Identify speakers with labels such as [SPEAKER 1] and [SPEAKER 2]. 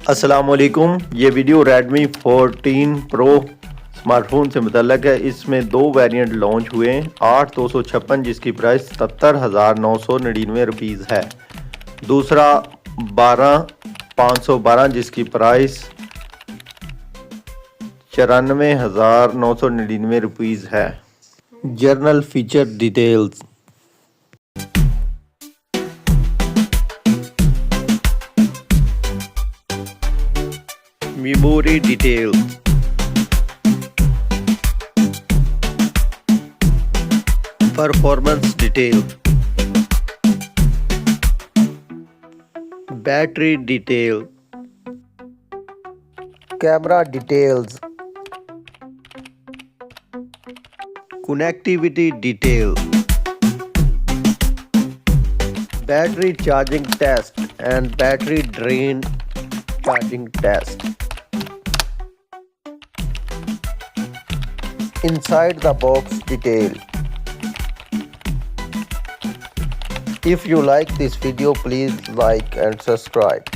[SPEAKER 1] अस्सलामुअलैकुम। ये video Redmi 14 Pro smartphone से मुतल्लक है। इसमें दो वेरिएंट लॉन्च हुए हैं। 8/256 जिसकी प्राइस 77,999 रुपीज़ है। दूसरा 12/512 जिसकी प्राइस 94,999 रुपीज़ है। Journal feature details. Memory details, performance detail, battery detail, camera details, connectivity detail, battery charging test and battery drain charging test. Inside the box detail. If you like this video, please like and subscribe.